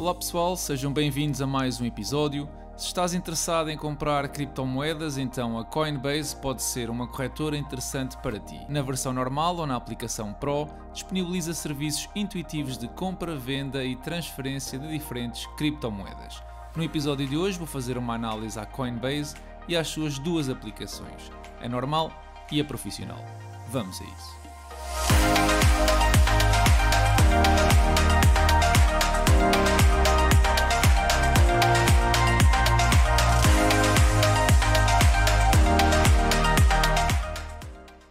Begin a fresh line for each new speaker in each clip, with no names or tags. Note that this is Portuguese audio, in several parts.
Olá pessoal, sejam bem-vindos a mais um episódio. Se estás interessado em comprar criptomoedas, então a Coinbase pode ser uma corretora interessante para ti. Na versão normal ou na aplicação Pro, disponibiliza serviços intuitivos de compra, venda e transferência de diferentes criptomoedas. No episódio de hoje vou fazer uma análise à Coinbase e às suas duas aplicações, a normal e a profissional. Vamos a isso.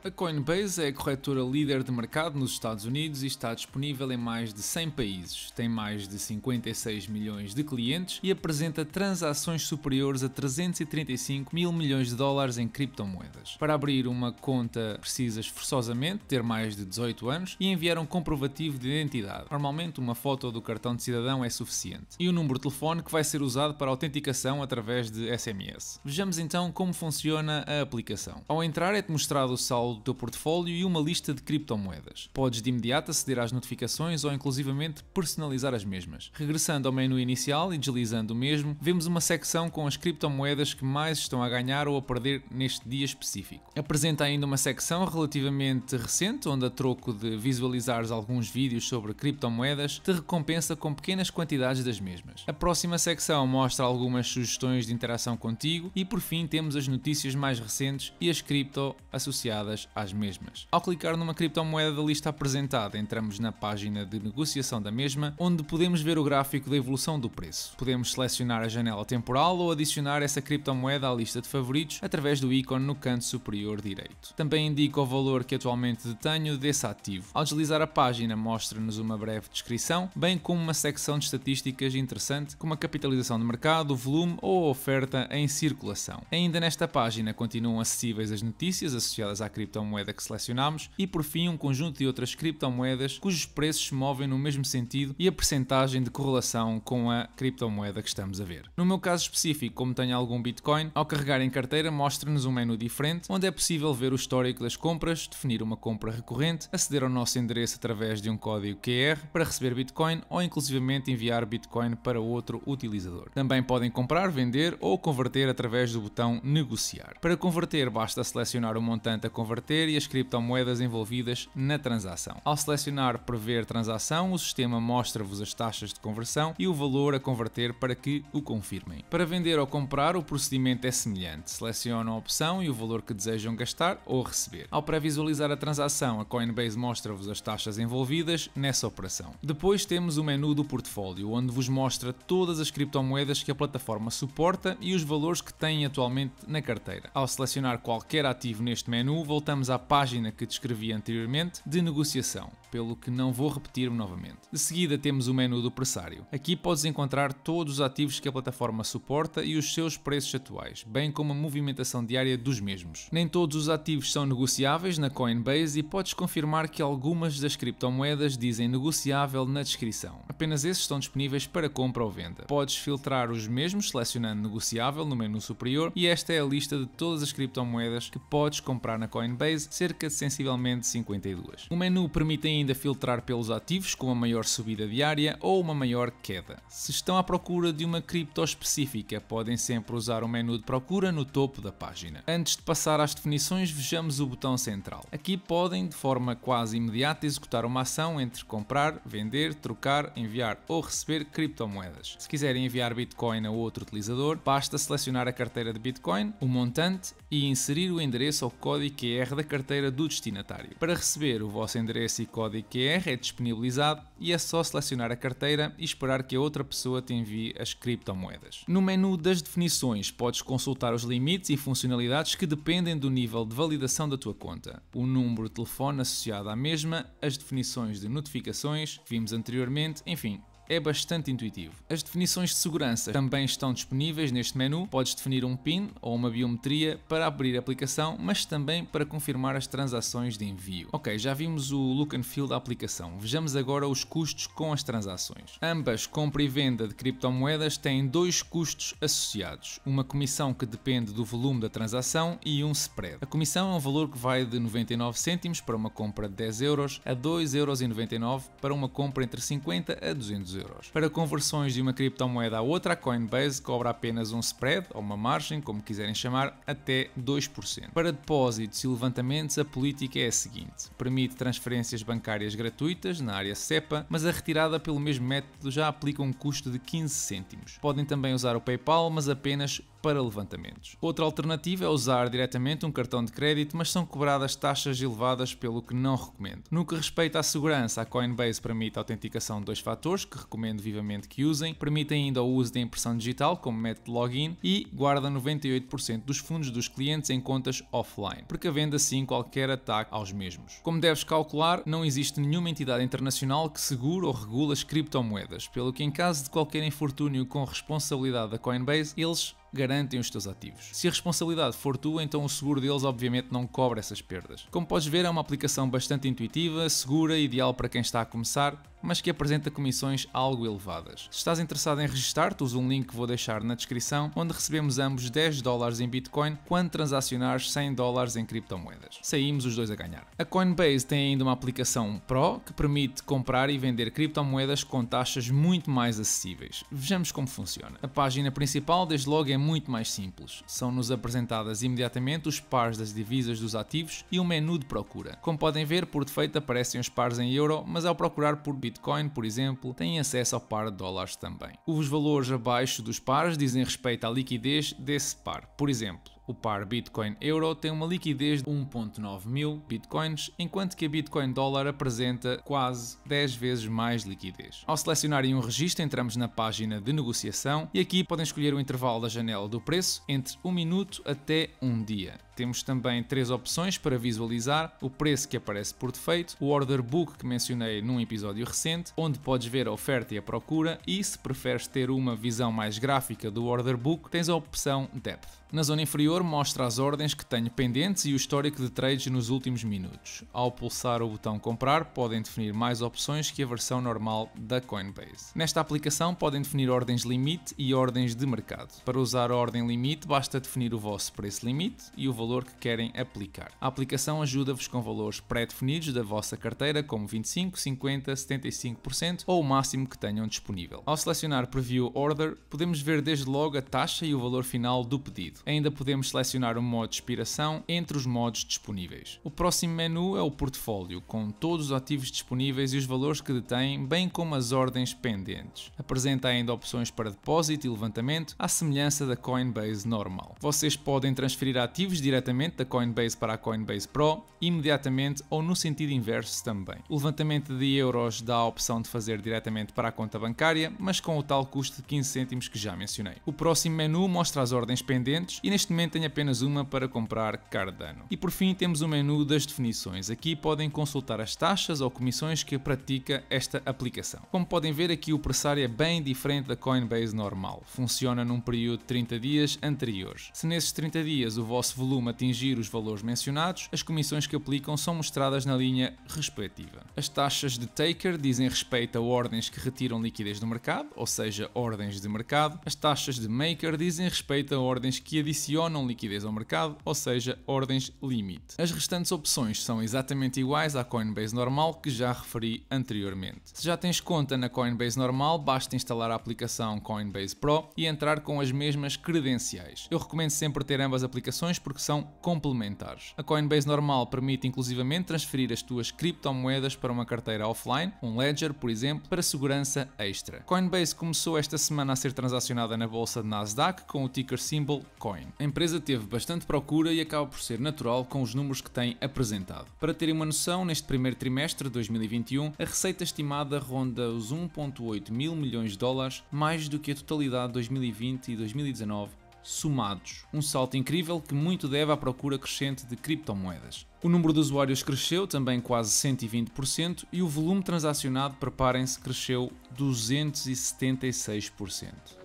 A Coinbase é a corretora líder de mercado nos Estados Unidos e está disponível em mais de 100 países, tem mais de 56 milhões de clientes e apresenta transações superiores a 335 mil milhões de dólares em criptomoedas. Para abrir uma conta precisas forçosamente ter mais de 18 anos e enviar um comprovativo de identidade. Normalmente uma foto do cartão de cidadão é suficiente. E o número de telefone que vai ser usado para autenticação através de SMS. Vejamos então como funciona a aplicação. Ao entrar é-te mostrado o saldo do teu portfólio e uma lista de criptomoedas. Podes de imediato aceder às notificações ou inclusivamente personalizar as mesmas. Regressando ao menu inicial e deslizando o mesmo, vemos uma secção com as criptomoedas que mais estão a ganhar ou a perder neste dia específico. Apresenta ainda uma secção relativamente recente, onde a troco de visualizares alguns vídeos sobre criptomoedas, te recompensa com pequenas quantidades das mesmas. A próxima secção mostra algumas sugestões de interação contigo e por fim temos as notícias mais recentes e as cripto associadas às mesmas. Ao clicar numa criptomoeda da lista apresentada, entramos na página de negociação da mesma, onde podemos ver o gráfico da evolução do preço. Podemos selecionar a janela temporal ou adicionar essa criptomoeda à lista de favoritos através do ícone no canto superior direito. Também indica o valor que atualmente detenho desse ativo. Ao deslizar a página, mostra-nos uma breve descrição, bem como uma secção de estatísticas interessante, como a capitalização de mercado, o volume ou a oferta em circulação. Ainda nesta página continuam acessíveis as notícias associadas à criptomoeda que selecionamos e por fim um conjunto de outras criptomoedas cujos preços se movem no mesmo sentido e a percentagem de correlação com a criptomoeda que estamos a ver. No meu caso específico, como tenho algum Bitcoin, ao carregar em carteira mostra-nos um menu diferente onde é possível ver o histórico das compras, definir uma compra recorrente, aceder ao nosso endereço através de um código QR para receber Bitcoin ou inclusivamente enviar Bitcoin para outro utilizador. Também podem comprar, vender ou converter através do botão negociar. Para converter basta selecionar o montante a converter e as criptomoedas envolvidas na transação. Ao selecionar prever transação, o sistema mostra-vos as taxas de conversão e o valor a converter para que o confirmem. Para vender ou comprar, o procedimento é semelhante. Selecionam a opção e o valor que desejam gastar ou receber. Ao pré-visualizar a transação, a Coinbase mostra-vos as taxas envolvidas nessa operação. Depois temos o menu do portfólio, onde vos mostra todas as criptomoedas que a plataforma suporta e os valores que têm atualmente na carteira. Ao selecionar qualquer ativo neste menu, voltamos à página que descrevi anteriormente de negociação, pelo que não vou repetir-me novamente. De seguida temos o menu do pressário. Aqui podes encontrar todos os ativos que a plataforma suporta e os seus preços atuais, bem como a movimentação diária dos mesmos. Nem todos os ativos são negociáveis na Coinbase e podes confirmar que algumas das criptomoedas dizem negociável na descrição. Apenas esses estão disponíveis para compra ou venda. Podes filtrar os mesmos selecionando negociável no menu superior e esta é a lista de todas as criptomoedas que podes comprar na Coinbase, cerca de sensivelmente 52. O menu permite ainda filtrar pelos ativos com uma maior subida diária ou uma maior queda. Se estão à procura de uma cripto específica, podem sempre usar o menu de procura no topo da página. Antes de passar às definições, vejamos o botão central. Aqui podem, de forma quase imediata, executar uma ação entre comprar, vender, trocar, enviar ou receber criptomoedas. Se quiserem enviar Bitcoin a outro utilizador, basta selecionar a carteira de Bitcoin, o montante e inserir o endereço ou código QR da carteira do destinatário. Para receber, o vosso endereço e código QR é disponibilizado e é só selecionar a carteira e esperar que a outra pessoa te envie as criptomoedas. No menu das definições, podes consultar os limites e funcionalidades que dependem do nível de validação da tua conta, o número de telefone associado à mesma, as definições de notificações que vimos anteriormente, enfim, é bastante intuitivo. As definições de segurança também estão disponíveis neste menu. Podes definir um PIN ou uma biometria para abrir a aplicação, mas também para confirmar as transações de envio. Ok, já vimos o look and feel da aplicação. Vejamos agora os custos com as transações. Ambas, compra e venda de criptomoedas, têm dois custos associados. Uma comissão que depende do volume da transação e um spread. A comissão é um valor que vai de 99 cêntimos para uma compra de 10 euros a 2,99 € para uma compra entre 50 a 200 euros. euros. Para conversões de uma criptomoeda a outra, a Coinbase cobra apenas um spread, ou uma margem, como quiserem chamar, até 2%. Para depósitos e levantamentos, a política é a seguinte: permite transferências bancárias gratuitas na área SEPA, mas a retirada pelo mesmo método já aplica um custo de 15 cêntimos. Podem também usar o PayPal, mas apenas para levantamentos. Outra alternativa é usar diretamente um cartão de crédito, mas são cobradas taxas elevadas, pelo que não recomendo. No que respeita à segurança, a Coinbase permite a autenticação de 2 fatores, que recomendo vivamente que usem, permite ainda o uso da impressão digital como método de login e guarda 98% dos fundos dos clientes em contas offline, precavendo assim qualquer ataque aos mesmos. Como deves calcular, não existe nenhuma entidade internacional que segure ou regule as criptomoedas, pelo que em caso de qualquer infortúnio com responsabilidade da Coinbase, eles garantem os teus ativos. Se a responsabilidade for tua, então o seguro deles obviamente não cobre essas perdas. Como podes ver, é uma aplicação bastante intuitiva, segura, ideal para quem está a começar, mas que apresenta comissões algo elevadas. Se estás interessado em registar-te, usa um link que vou deixar na descrição, onde recebemos ambos $10 em Bitcoin quando transacionares $100 em criptomoedas. Saímos os dois a ganhar. A Coinbase tem ainda uma aplicação Pro que permite comprar e vender criptomoedas com taxas muito mais acessíveis. Vejamos como funciona. A página principal, desde logo, é muito mais simples. São-nos apresentadas imediatamente os pares das divisas dos ativos e um menu de procura. Como podem ver, por defeito aparecem os pares em euro, mas ao procurar por Bitcoin, por exemplo, têm acesso ao par de dólares também. Os valores abaixo dos pares dizem respeito à liquidez desse par. Por exemplo, o par Bitcoin-Euro tem uma liquidez de 1.9 mil Bitcoins, enquanto que a Bitcoin-Dólar apresenta quase 10 vezes mais liquidez. Ao selecionarem um registro, entramos na página de negociação e aqui podem escolher o intervalo da janela do preço entre 1 minuto até 1 dia. Temos também 3 opções para visualizar: o preço que aparece por defeito, o order book que mencionei num episódio recente, onde podes ver a oferta e a procura, e se preferes ter uma visão mais gráfica do order book, tens a opção Depth. Na zona inferior mostra as ordens que tenho pendentes e o histórico de trades nos últimos minutos. Ao pulsar o botão comprar, podem definir mais opções que a versão normal da Coinbase. Nesta aplicação podem definir ordens limite e ordens de mercado. Para usar a ordem limite, basta definir o vosso preço limite e o valor que querem aplicar. A aplicação ajuda-vos com valores pré-definidos da vossa carteira, como 25%, 50%, 75% ou o máximo que tenham disponível. Ao selecionar Preview Order, podemos ver desde logo a taxa e o valor final do pedido. Ainda podemos selecionar o modo de expiração entre os modos disponíveis. O próximo menu é o portfólio, com todos os ativos disponíveis e os valores que detêm, bem como as ordens pendentes. Apresenta ainda opções para depósito e levantamento, à semelhança da Coinbase normal. Vocês podem transferir ativos diretamente da Coinbase para a Coinbase Pro, imediatamente ou no sentido inverso também. O levantamento de euros dá a opção de fazer diretamente para a conta bancária, mas com o tal custo de 15 cêntimos que já mencionei. O próximo menu mostra as ordens pendentes e neste momento tenho apenas uma para comprar Cardano. E por fim temos o menu das definições. Aqui podem consultar as taxas ou comissões que pratica esta aplicação. Como podem ver, aqui o pressário é bem diferente da Coinbase normal. Funciona num período de 30 dias anteriores. Se nesses 30 dias o vosso volume atingir os valores mencionados, as comissões que aplicam são mostradas na linha respectiva. As taxas de taker dizem respeito a ordens que retiram liquidez do mercado, ou seja, ordens de mercado. As taxas de maker dizem respeito a ordens que adicionam liquidez ao mercado, ou seja, ordens limite. As restantes opções são exatamente iguais à Coinbase normal que já referi anteriormente. Se já tens conta na Coinbase normal, basta instalar a aplicação Coinbase Pro e entrar com as mesmas credenciais. Eu recomendo sempre ter ambas aplicações porque são complementares. A Coinbase normal permite inclusivamente transferir as tuas criptomoedas para uma carteira offline, um Ledger, por exemplo, para segurança extra. Coinbase começou esta semana a ser transacionada na bolsa de Nasdaq com o ticker symbol COIN. A empresa teve bastante procura e acaba por ser natural com os números que tem apresentado. Para terem uma noção, neste primeiro trimestre de 2021, a receita estimada ronda os 1.8 mil milhões de dólares, mais do que a totalidade de 2020 e 2019 somados. Um salto incrível que muito deve à procura crescente de criptomoedas. O número de usuários cresceu também quase 120% e o volume transacionado, preparem-se, cresceu 276%.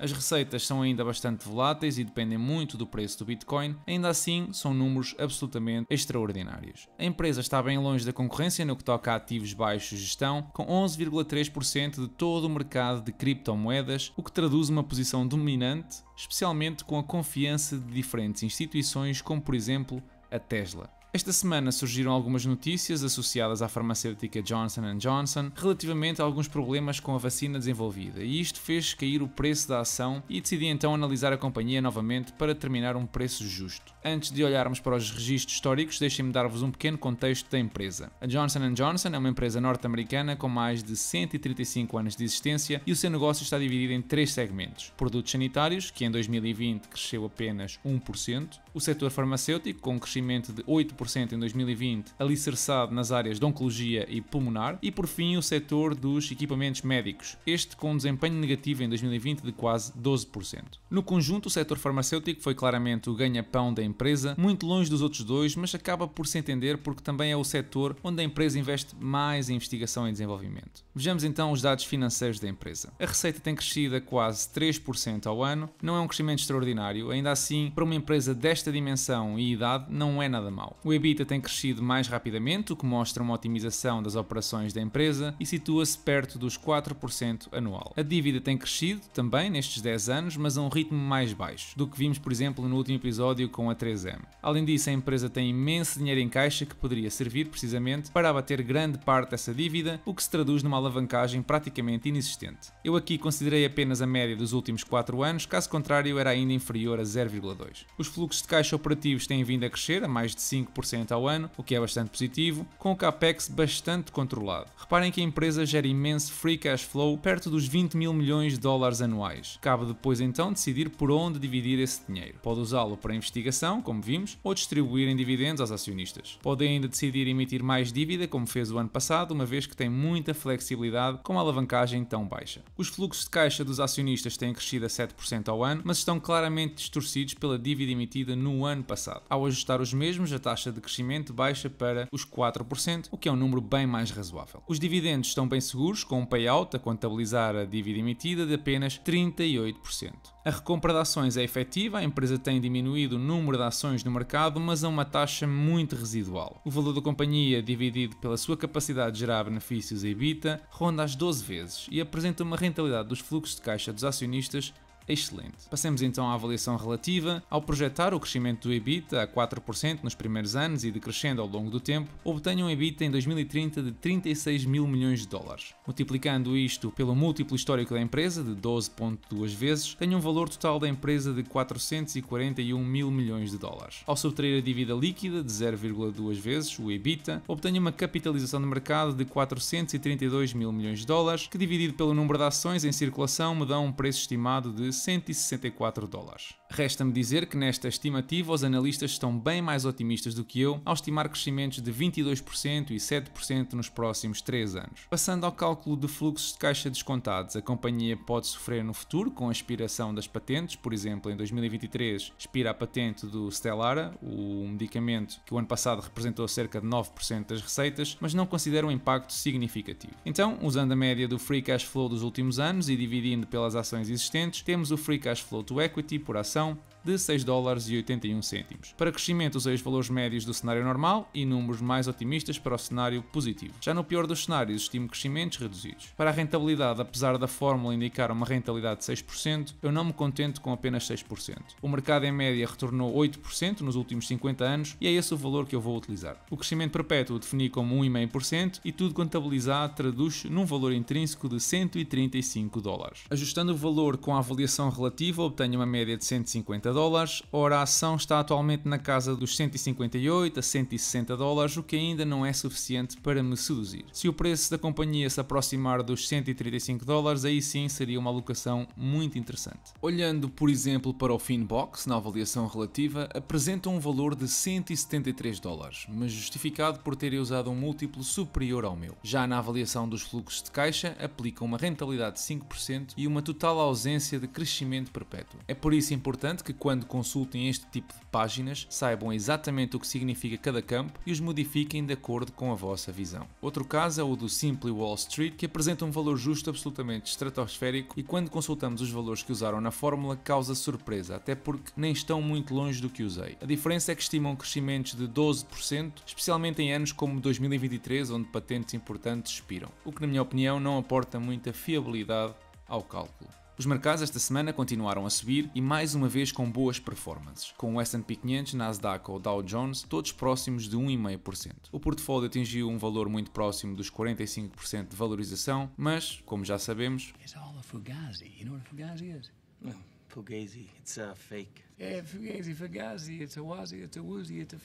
As receitas são ainda bastante voláteis e dependem muito do preço do Bitcoin, ainda assim são números absolutamente extraordinários. A empresa está bem longe da concorrência no que toca a ativos baixos de gestão, com 11,3% de todo o mercado de criptomoedas, o que traduz uma posição dominante, especialmente com a confiança de diferentes instituições como por exemplo a Tesla. Esta semana surgiram algumas notícias associadas à farmacêutica Johnson & Johnson relativamente a alguns problemas com a vacina desenvolvida, e isto fez cair o preço da ação e decidi então analisar a companhia novamente para determinar um preço justo. Antes de olharmos para os registros históricos, deixem-me dar-vos um pequeno contexto da empresa. A Johnson & Johnson é uma empresa norte-americana com mais de 135 anos de existência e o seu negócio está dividido em 3 segmentos: produtos sanitários, que em 2020 cresceu apenas 1%, o setor farmacêutico, com um crescimento de 8% em 2020, alicerçado nas áreas de oncologia e pulmonar, e por fim o setor dos equipamentos médicos, este com um desempenho negativo em 2020 de quase 12%. No conjunto, o setor farmacêutico foi claramente o ganha-pão da empresa, muito longe dos outros dois, mas acaba por se entender porque também é o setor onde a empresa investe mais em investigação e desenvolvimento. Vejamos então os dados financeiros da empresa. A receita tem crescido a quase 3% ao ano, não é um crescimento extraordinário, ainda assim, para uma empresa desta dimensão e idade, não é nada mau. O EBITDA tem crescido mais rapidamente, o que mostra uma otimização das operações da empresa e situa-se perto dos 4% anual. A dívida tem crescido também nestes 10 anos, mas a um ritmo mais baixo do que vimos, por exemplo, no último episódio com a 3M. Além disso, a empresa tem imenso dinheiro em caixa que poderia servir precisamente para abater grande parte dessa dívida, o que se traduz numa alavancagem praticamente inexistente. Eu aqui considerei apenas a média dos últimos 4 anos, caso contrário era ainda inferior a 0,2. Os fluxos de caixa operativos têm vindo a crescer a mais de 5% ao ano, o que é bastante positivo, com o capex bastante controlado. Reparem que a empresa gera imenso free cash flow, perto dos 20 mil milhões de dólares anuais. Cabe depois então decidir por onde dividir esse dinheiro. Pode usá-lo para investigação, como vimos, ou distribuir em dividendos aos acionistas. Pode ainda decidir emitir mais dívida, como fez o ano passado, uma vez que tem muita flexibilidade com uma alavancagem tão baixa. Os fluxos de caixa dos acionistas têm crescido a 7% ao ano, mas estão claramente distorcidos pela dívida emitida no ano passado. Ao ajustar os mesmos, a taxa de crescimento baixa para os 4%, o que é um número bem mais razoável. Os dividendos estão bem seguros, com um payout a contabilizar a dívida emitida de apenas 38%. A recompra de ações é efetiva, a empresa tem diminuído o número de ações no mercado, mas a uma taxa muito residual. O valor da companhia, dividido pela sua capacidade de gerar benefícios e EBITDA, ronda as 12 vezes e apresenta uma rentabilidade dos fluxos de caixa dos acionistas excelente. Passemos então à avaliação relativa. Ao projetar o crescimento do EBITDA a 4% nos primeiros anos e decrescendo ao longo do tempo, obtenham um EBITDA em 2030 de 36 mil milhões de dólares. Multiplicando isto pelo múltiplo histórico da empresa, de 12,2 vezes, tem um valor total da empresa de 441 mil milhões de dólares. Ao subtrair a dívida líquida de 0,2 vezes, o EBITDA, obtenha uma capitalização de mercado de 432 mil milhões de dólares, que dividido pelo número de ações em circulação me dá um preço estimado de 164 dólares. Resta-me dizer que nesta estimativa os analistas estão bem mais otimistas do que eu ao estimar crescimentos de 22% e 7% nos próximos 3 anos. Passando ao cálculo de fluxos de caixa descontados, a companhia pode sofrer no futuro com a expiração das patentes, por exemplo, em 2023 expira a patente do Stelara, o medicamento que o ano passado representou cerca de 9% das receitas, mas não considera um impacto significativo. Então, usando a média do free cash flow dos últimos anos e dividindo pelas ações existentes, temos o free cash flow to equity por ação de 6 dólares e 81 cêntimos. Para crescimento usei os valores médios do cenário normal e números mais otimistas para o cenário positivo. Já no pior dos cenários estimo crescimentos reduzidos. Para a rentabilidade, apesar da fórmula indicar uma rentabilidade de 6%, eu não me contento com apenas 6%. O mercado em média retornou 8% nos últimos 50 anos e é esse o valor que eu vou utilizar. O crescimento perpétuo o defini como 1,5% e tudo contabilizado traduz num valor intrínseco de 135 dólares. Ajustando o valor com a avaliação relativa, obtenho uma média de 150 dólares, ora a ação está atualmente na casa dos 158 a 160 dólares, o que ainda não é suficiente para me seduzir. Se o preço da companhia se aproximar dos 135 dólares, aí sim seria uma alocação muito interessante. Olhando, por exemplo, para o Finbox, na avaliação relativa, apresenta um valor de 173 dólares, mas justificado por terem usado um múltiplo superior ao meu. Já na avaliação dos fluxos de caixa, aplica uma rentabilidade de 5% e uma total ausência de crescimento perpétuo. É por isso importante que quando consultem este tipo de páginas saibam exatamente o que significa cada campo e os modifiquem de acordo com a vossa visão. Outro caso é o do Simply Wall Street, que apresenta um valor justo absolutamente estratosférico e quando consultamos os valores que usaram na fórmula causa surpresa, até porque nem estão muito longe do que usei. A diferença é que estimam crescimentos de 12%, especialmente em anos como 2023, onde patentes importantes expiram, o que na minha opinião não aporta muita fiabilidade ao cálculo. Os mercados esta semana continuaram a subir e mais uma vez com boas performances, com o S&P 500, Nasdaq ou Dow Jones todos próximos de 1,5%. O portfólio atingiu um valor muito próximo dos 45% de valorização, mas, como já sabemos...
It's all a fugazi. You know what a fugazi is?
Oh, Fugazi, it's fake.
Yeah, fugazi, it's a wazi, it's a woozy, it's a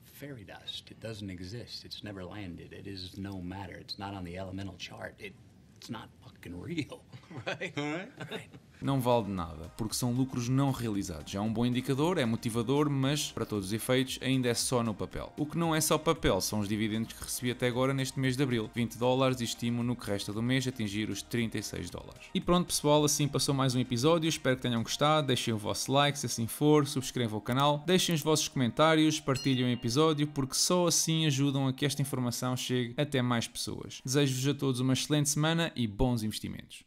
fairy dust. It doesn't exist. It's never landed. It is no matter. It's not on the elemental chart. It's not fucking real.
Right? All right.
Não vale de nada, porque são lucros não realizados. É um bom indicador, é motivador, mas, para todos os efeitos, ainda é só no papel. O que não é só papel são os dividendos que recebi até agora neste mês de abril, $20, e estimo no que resta do mês atingir os $36. E pronto pessoal, assim passou mais um episódio, espero que tenham gostado, deixem o vosso like se assim for, subscrevam o canal, deixem os vossos comentários, partilhem o episódio, porque só assim ajudam a que esta informação chegue até mais pessoas. Desejo-vos a todos uma excelente semana e bons investimentos.